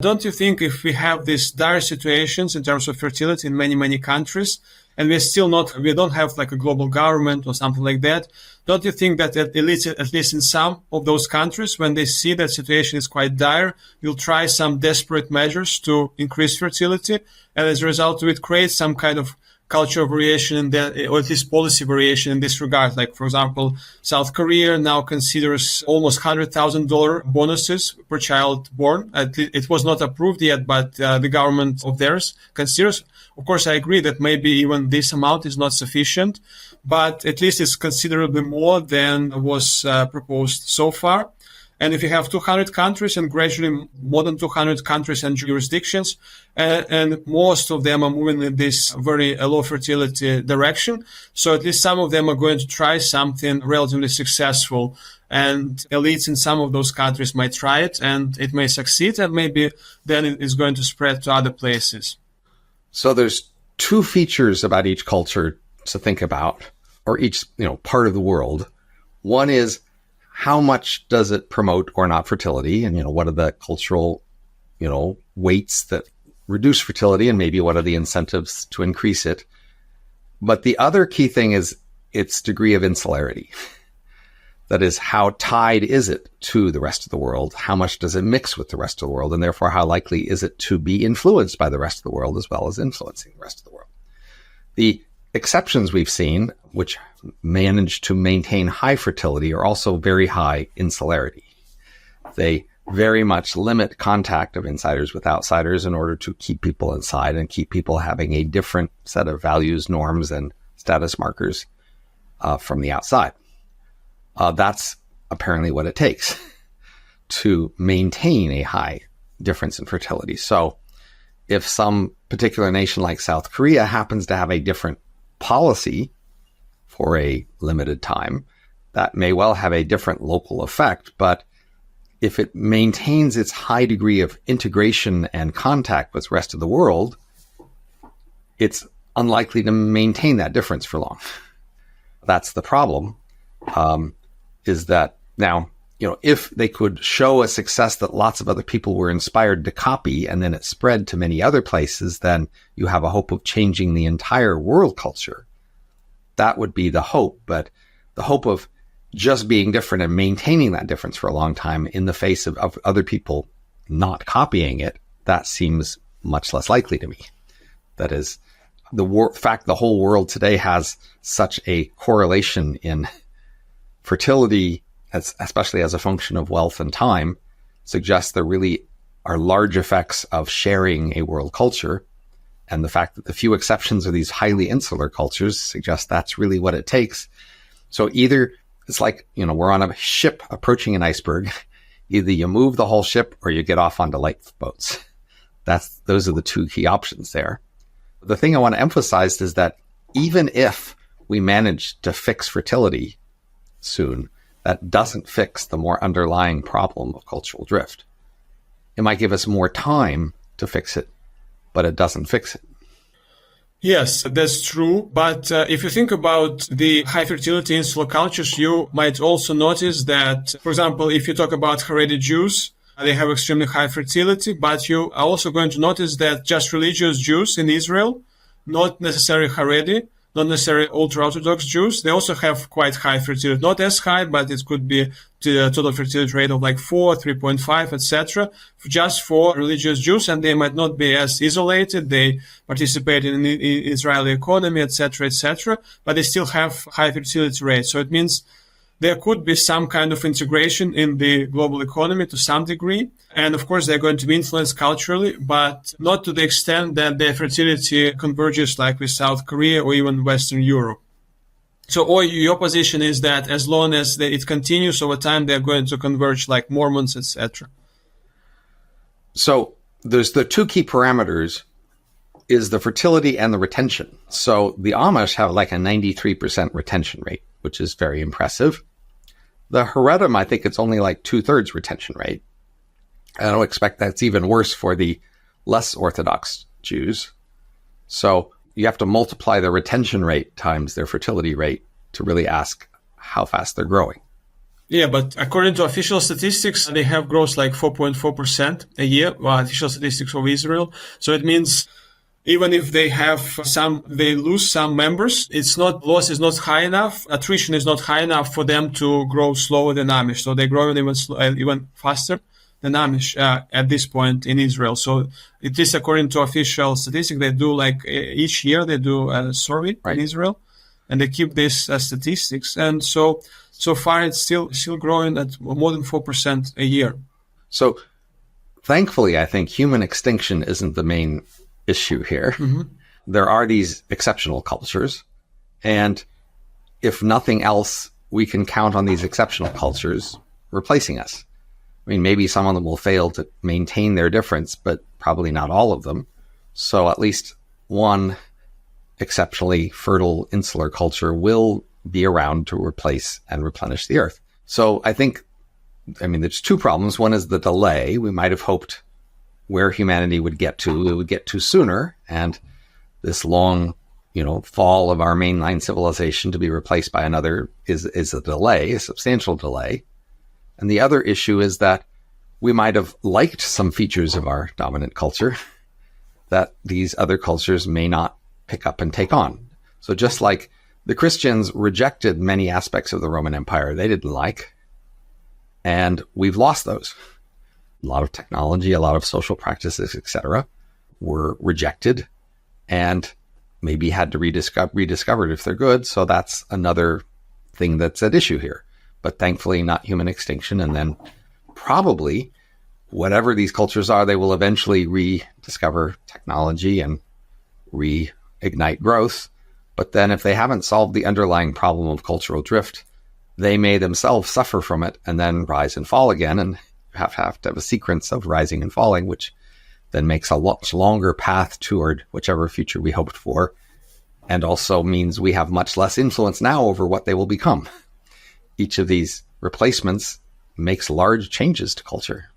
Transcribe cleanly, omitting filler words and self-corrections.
Don't you think if we have these dire situations in terms of fertility in many, many countries, and we don't have like a global government or something like that, don't you think that at least in some of those countries, when they see that situation is quite dire, will try some desperate measures to increase fertility, and as a result of it create some kind of cultural variation in that, or at least policy variation in this regard? Like, for example, South Korea now considers almost $100,000 bonuses per child born. It was not approved yet, but the government of theirs considers. Of course, I agree that maybe even this amount is not sufficient, but at least it's considerably more than was proposed so far. And if you have 200 countries and gradually more than 200 countries and jurisdictions, and most of them are moving in this very low fertility direction, so at least some of them are going to try something relatively successful. And elites in some of those countries might try it, and it may succeed, and maybe then it is going to spread to other places. So there's two features about each culture to think about, or each part of the world. One is, how much does it promote or not fertility? And, what are the cultural, weights that reduce fertility, and maybe what are the incentives to increase it? But the other key thing is its degree of insularity. That is, how tied is it to the rest of the world? How much does it mix with the rest of the world? And therefore, how likely is it to be influenced by the rest of the world as well as influencing the rest of the world? The exceptions we've seen, which manage to maintain high fertility, are also very high insularity. They very much limit contact of insiders with outsiders in order to keep people inside and keep people having a different set of values, norms, and status markers from the outside. That's apparently what it takes to maintain a high difference in fertility. So if some particular nation like South Korea happens to have a different policy for a limited time, that may well have a different local effect. But if it maintains its high degree of integration and contact with the rest of the world, it's unlikely to maintain that difference for long. That's the problem, is that now, if they could show a success that lots of other people were inspired to copy, and then it spread to many other places, then you have a hope of changing the entire world culture. That would be the hope. But the hope of just being different and maintaining that difference for a long time in the face of other people not copying it, that seems much less likely to me. That is, the fact the whole world today has such a correlation in fertility, especially as a function of wealth and time, suggests there really are large effects of sharing a world culture. And the fact that the few exceptions are these highly insular cultures suggests that's really what it takes. So either it's like, we're on a ship approaching an iceberg. Either you move the whole ship or you get off onto lifeboats. Those are the two key options there. The thing I want to emphasize is that even if we manage to fix fertility soon, that doesn't fix the more underlying problem of cultural drift. It might give us more time to fix it, but it doesn't fix it. Yes, that's true. But if you think about the high fertility insular cultures, you might also notice that, for example, if you talk about Haredi Jews, they have extremely high fertility, but you are also going to notice that just religious Jews in Israel, not necessarily Haredi, not necessarily ultra-Orthodox Jews, they also have quite high fertility. Not as high, but it could be to a total fertility rate of like 4, 3.5, etc., just for religious Jews, and they might not be as isolated. They participate in the Israeli economy, etc., but they still have high fertility rates. So it means there could be some kind of integration in the global economy to some degree. And of course, they're going to be influenced culturally, but not to the extent that their fertility converges like with South Korea or even Western Europe. So, or your position is that as long as it continues over time, they're going to converge like Mormons, etc. So there's the two key parameters is the fertility and the retention. So the Amish have like a 93% retention rate, which is very impressive. The Haredim, I think it's only like 2/3 retention rate. I don't expect that's even worse for the less Orthodox Jews. So you have to multiply the retention rate times their fertility rate to really ask how fast they're growing. Yeah, but according to official statistics, they have growth like 4.4% a year, well, official statistics of Israel. So it means even if they lose some members, loss is not high enough, attrition is not high enough for them to grow slower than Amish. So they grow even faster than Amish at this point in Israel. So it is according to official statistics. They do like each year they do a survey in Israel, and they keep these statistics. And so far it's still growing at more than 4% a year. So thankfully, I think human extinction isn't the main issue here. Mm-hmm. There are these exceptional cultures, and if nothing else, we can count on these exceptional cultures replacing us. I mean, maybe some of them will fail to maintain their difference, but probably not all of them. So at least one exceptionally fertile insular culture will be around to replace and replenish the earth. So there's two problems. One is the delay. We might have hoped where humanity would get to, it would get to sooner. And this long, fall of our mainline civilization to be replaced by another is a delay, a substantial delay. And the other issue is that we might have liked some features of our dominant culture that these other cultures may not pick up and take on. So just like the Christians rejected many aspects of the Roman Empire they didn't like, and we've lost those. A lot of technology, a lot of social practices, etc., were rejected and maybe had to rediscovered if they're good. So that's another thing that's at issue here. But thankfully not human extinction. And then probably whatever these cultures are, they will eventually rediscover technology and reignite growth. But then if they haven't solved the underlying problem of cultural drift, they may themselves suffer from it and then rise and fall again, and have to have a sequence of rising and falling, which then makes a much longer path toward whichever future we hoped for, and also means we have much less influence now over what they will become. Each of these replacements makes large changes to culture.